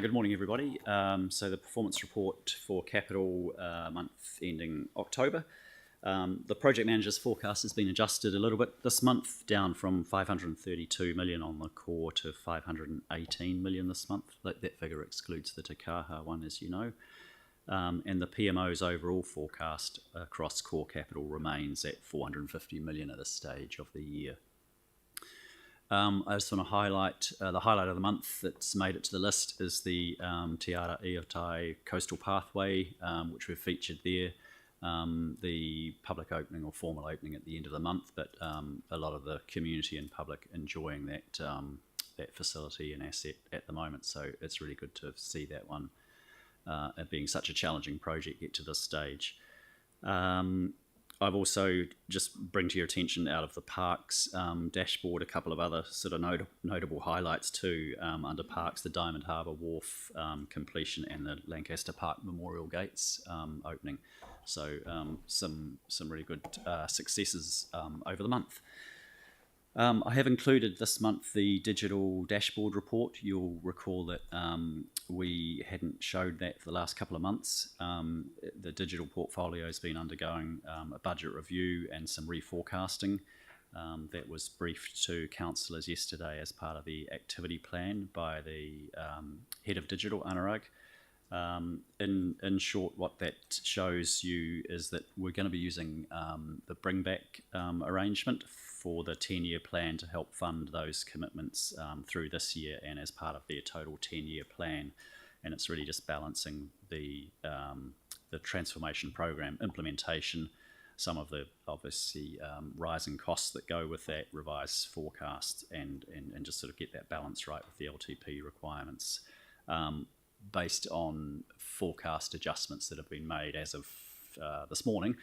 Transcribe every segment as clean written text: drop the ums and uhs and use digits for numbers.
Good morning, everybody. So the performance report for Capital month ending October. The project manager's forecast has been adjusted a little bit this month, down from 532 million on the core to 518 million this month. That figure excludes the Te Kaha one, as you know. And the PMO's overall forecast across core capital remains at 450 million at this stage of the year. I just want to highlight the highlight of the month that's made it to the list is the Te Ara Iotai Coastal Pathway, which we've featured there. The public opening or formal opening at the end of the month, but a lot of the community and public enjoying that that facility and asset at the moment. So it's really good to see that one being such a challenging project get to this stage. I've also just bring to your attention out of the parks dashboard a couple of other sort of notable highlights too under parks, the Diamond Harbour Wharf completion and the Lancaster Park Memorial Gates opening. So some really good successes over the month. I have included this month the digital dashboard report. You'll recall that we hadn't showed that for the last couple of months. The digital portfolio has been undergoing a budget review and some reforecasting. That was briefed to councillors yesterday as part of the activity plan by the head of digital, Anurag. In short, what that shows you is that we're going to be using the bring back arrangement for the 10-year plan to help fund those commitments through this year and as part of their total 10-year plan. And it's really just balancing the transformation program implementation, some of the obviously rising costs that go with that revised forecast, and just sort of get that balance right with the LTP requirements. Based on forecast adjustments that have been made as of this morning,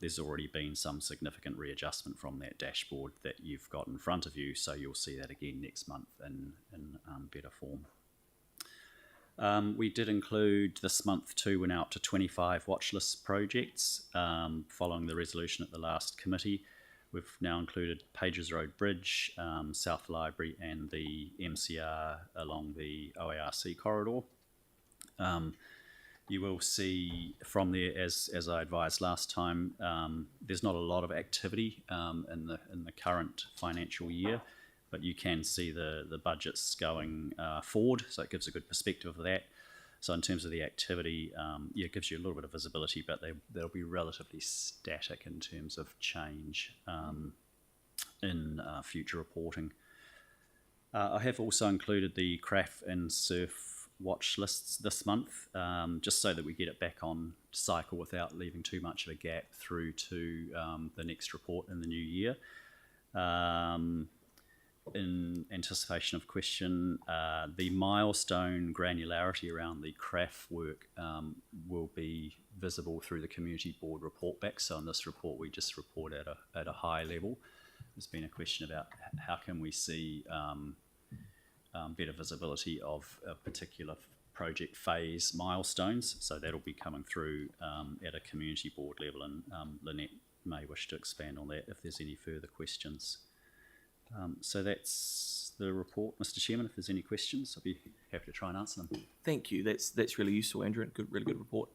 there's already been some significant readjustment from that dashboard that you've got in front of you, so you'll see that again next month in better form. We did include this month too, went out to 25 watchlist projects following the resolution at the last committee. We've now included Pages Road Bridge, South Library and the MCR along the OARC corridor. You will see from there, as I advised last time, there's not a lot of activity in the current financial year, but you can see the budgets going forward, so it gives a good perspective of that. So in terms of the activity, yeah, it gives you a little bit of visibility, but they'll be relatively static in terms of change in future reporting. I have also included the CRAF and SURF watch lists this month, just so that we get it back on cycle without leaving too much of a gap through to the next report in the new year. In anticipation of question, the milestone granularity around the CRAF work will be visible through the community board report back. So in this report, we just report at a high level. There's been a question about how can we see better visibility of a particular project phase milestones. So that'll be coming through at a community board level, and Lynette may wish to expand on that if there's any further questions. So that's the report, Mr. Chairman. If there's any questions, I'll be happy to try and answer them. Thank you. That's really useful, Andrew. And really good report.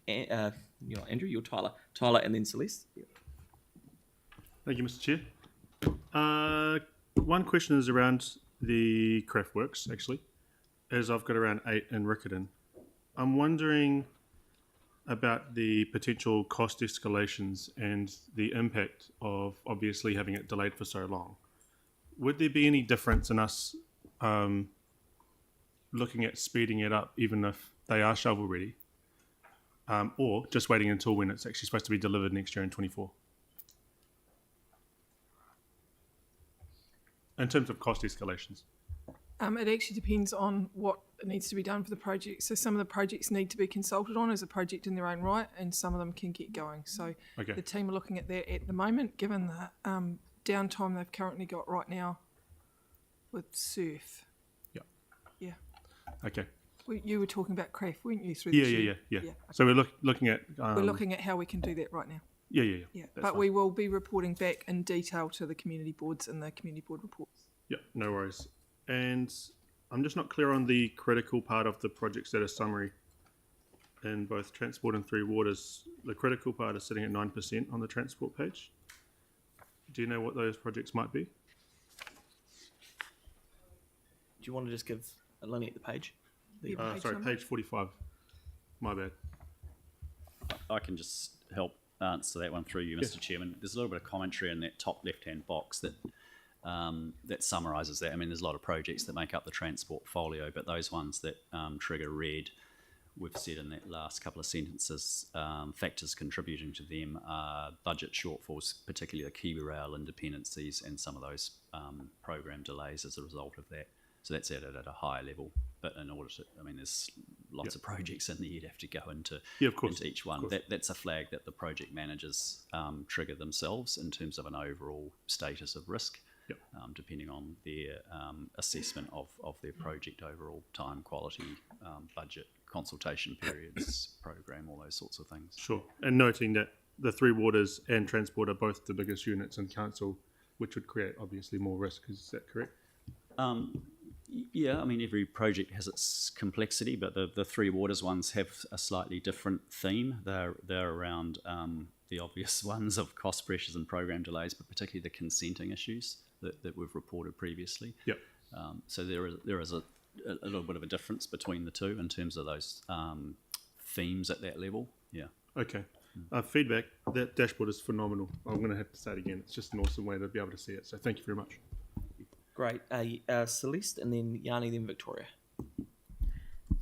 Andrew, you're Tyler, and then Celeste. Yep. Thank you, Mr. Chair. One question is around the craft works, actually, as I've got around 8 in Riccarton. I'm wondering about the potential cost escalations and the impact of obviously having it delayed for so long. Would there be any difference in us looking at speeding it up, even if they are shovel ready, or just waiting until when it's actually supposed to be delivered next year in 24? In terms of cost escalations? It actually depends on what needs to be done for the project. So some of the projects need to be consulted on as a project in their own right, and some of them can get going. So okay. The team are looking at that at the moment, given the downtime they've currently got right now with surf. Yeah. Yeah. Okay. You were talking about craft, weren't you? Through Yeah. Okay. So we're looking at... we're looking at how we can do that right now. Yeah. But fine. We will be reporting back in detail to the community boards and the community board reports. Yeah, no worries. And I'm just not clear on the critical part of the project status summary. In both transport and Three Waters, the critical part is sitting at 9% on the transport page. Do you know what those projects might be? Do you want to just give Eleni the page? Page 45. My bad. I can just help answer that one through you, Mr. Chairman. There's a little bit of commentary in that top left-hand box that that summarises that. I mean, there's a lot of projects that make up the transport portfolio, but those ones that trigger red, we've said in that last couple of sentences, factors contributing to them are budget shortfalls, particularly the Kiwi Rail independencies and some of those program delays as a result of that. So that's at a higher level. But in order to, I mean, there's lots of projects in there, you'd have to go into, into each one. That's a flag that the project managers trigger themselves in terms of an overall status of risk, depending on their assessment of their project overall, time, quality, budget, consultation periods, program, all those sorts of things. Sure. And noting that the Three Waters and Transport are both the biggest units in council, which would create obviously more risk. Is that correct? Yeah, I mean, every project has its complexity, but the Three Waters ones have a slightly different theme. They're around the obvious ones of cost pressures and program delays, but particularly the consenting issues that we've reported previously. Yep. So there is a little bit of a difference between the two in terms of those themes at that level. Yeah. Okay. Feedback, that dashboard is phenomenal. I'm going to have to say it again. It's just an awesome way to be able to see it. So thank you very much. Great. Celeste, and then Yanni, then Victoria.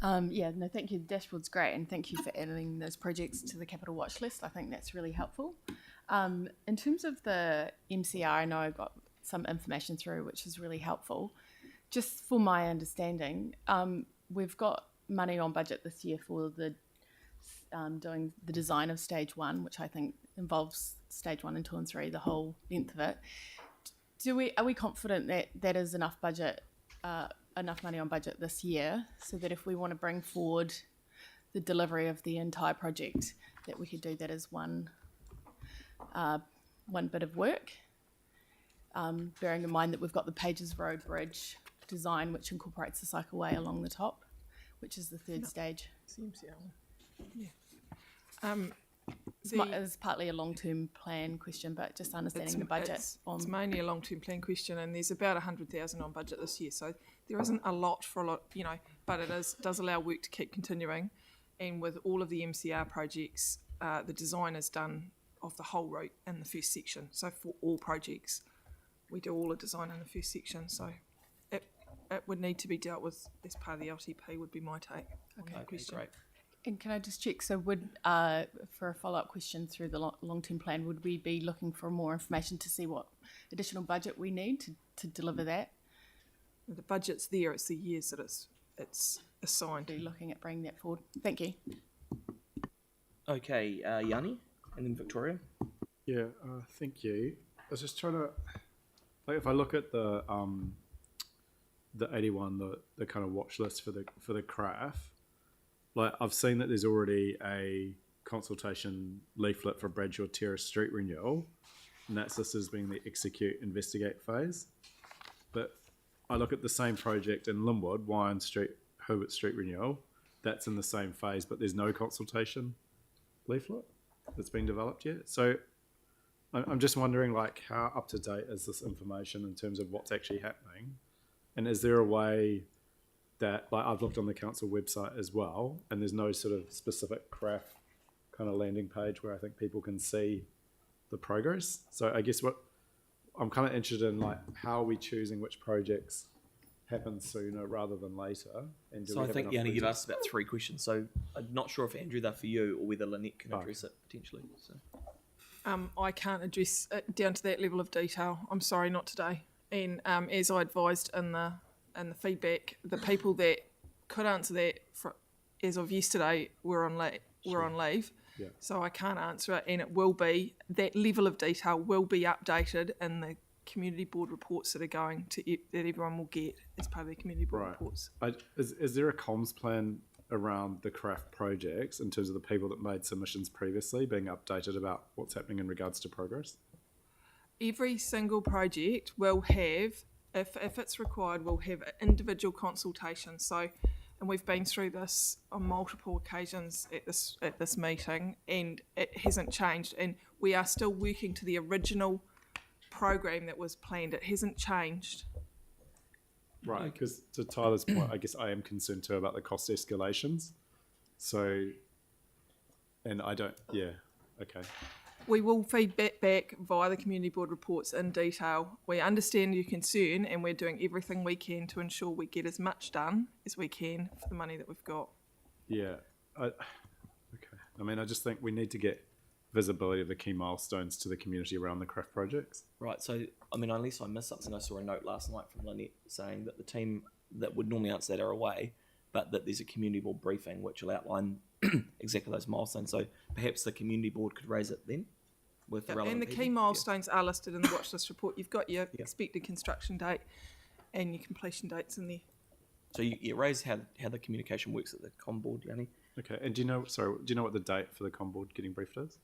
Thank you. The dashboard's great, and thank you for adding those projects to the capital watch list. I think that's really helpful. In terms of the MCR, I know I got some information through, which is really helpful. Just for my understanding, we've got money on budget this year for the doing the design of stage 1, which I think involves stage 1 and 2 and 3, the whole length of it. Are we confident that that is enough budget, enough money on budget this year, so that if we want to bring forward the delivery of the entire project, that we could do that as one bit of work? Bearing in mind that we've got the Pages Road Bridge design, which incorporates the cycleway along the top, which is the third stage. Yeah. It's partly a long-term plan question, but just understanding the budget. It's mainly a long-term plan question, and there's about 100,000 on budget this year, so there isn't a lot for a lot, but it does allow work to keep continuing. And with all of the MCR projects, the design is done of the whole route in the first section. So for all projects, we do all the design in the first section. So it would need to be dealt with as part of the LTP, would be my take on that question. Great. And can I just check, so would, for a follow-up question through the long-term plan, would we be looking for more information to see what additional budget we need to deliver that? The budget's there, it's the years that it's assigned. Be looking at bringing that forward. Thank you. Okay, Yanni, and then Victoria. Yeah, thank you. I was just trying to, if I look at the 81, the kind of watch list for the CRAF, I've seen that there's already a consultation leaflet for Bradshaw Terrace street renewal, and that's listed as being the execute investigate phase. But I look at the same project in Linwood, Wyan Street, Herbert Street renewal, that's in the same phase, but there's no consultation leaflet that's been developed yet. So I'm just wondering, how up to date is this information in terms of what's actually happening? And is there a way that, I've looked on the council website as well, and there's no sort of specific CRAF kind of landing page where I think people can see the progress. So I guess what I'm kind of interested in, how are we choosing which projects happen sooner rather than later? And I think, Yanni, you've asked about 3 questions. So I'm not sure if, Andrew, they're for you or whether Lynette can address it potentially. So. I can't address it down to that level of detail. I'm sorry, not today. And as I advised in the feedback, the people that could answer that as of yesterday were on leave. Yeah. So I can't answer it, and it will be, that level of detail will be updated in the community board reports that are going to that everyone will get as part of their community board reports. Is there a comms plan around the CRAF projects in terms of the people that made submissions previously being updated about what's happening in regards to progress? Every single project will have If it's required, we'll have individual consultations. So, and we've been through this on multiple occasions at this meeting, and it hasn't changed. And we are still working to the original program that was planned. It hasn't changed. Right, because to Tyler's point, I guess I am concerned too about the cost escalations. So, and I don't, yeah, okay. We will feed back via the community board reports in detail. We understand your concern, and we're doing everything we can to ensure we get as much done as we can for the money that we've got. Yeah, okay. I mean, I just think we need to get visibility of the key milestones to the community around the craft projects. Right, so, I mean, unless I missed something, I saw a note last night from Lynette saying that the team that would normally answer that are away, but that there's a community board briefing which will outline exactly those milestones. So perhaps the community board could raise it then with the relevant and the people. key milestones are listed in the watch list report. You've got your expected construction date and your completion dates in there. So you raise how the communication works at the com board, Yanni. Okay, and do you know what the date for the com board getting briefed is?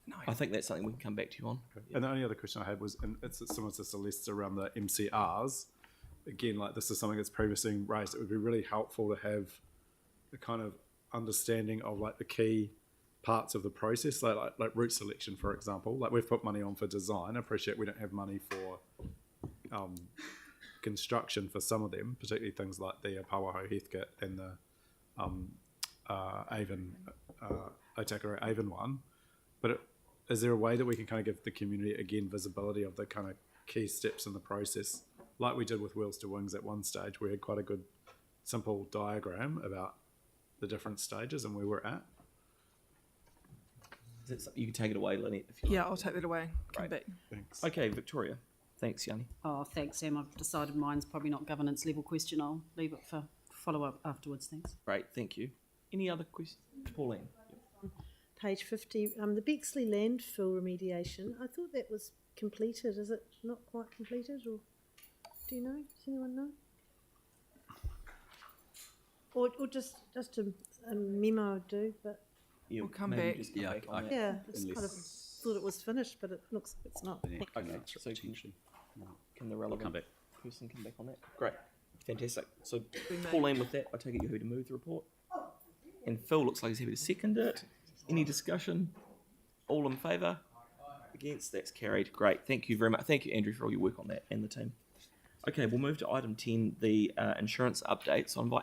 No. I think that's something we can come back to you on. Okay. And the only other question I had was, and it's similar to Celeste's around the MCRs. Again, like this is something that's previously been raised. It would be really helpful to have a kind of understanding of like the key parts of the process, like route selection, for example. Like we've put money on for design. I appreciate we don't have money for construction for some of them, particularly things like the Pawaho Heathcote and the Otakara Avon one. But is there a way that we can kind of give the community, again, visibility of the kind of key steps in the process, like we did with Wheels to Wings at one stage? We had quite a good, simple diagram about the different stages and where we're at. Is that something you can take it away, Lynette? If you Yeah, like. I'll take that away. Come back. Thanks. Okay, Victoria. Thanks, Yanni. Oh, thanks, Sam. I've decided mine's probably not governance level question. I'll leave it for follow-up afterwards. Thanks. Great, thank you. Any other questions? Pauline. Page 50, the Bexley landfill remediation. I thought that was completed. Is it not quite completed, or do you know? Does anyone know? Or just a memo would do, but Yeah, We'll come maybe back. just come Yeah, back on that. yeah, just Unless- kind of thought it was finished, but it looks like it's not. Yeah, Okay, that's so potentially. Can the We'll relevant come back. person come back on that? Great, fantastic. So We may. Pauline, with that, I take it you're happy to move the report? And Phil looks like he's happy to second it. Any discussion? All in favour? Against? That's carried. Great. Thank you very much. Thank you, Andrew, for all your work on that and the team. Okay, we'll move to item 10, the insurance update. So I invite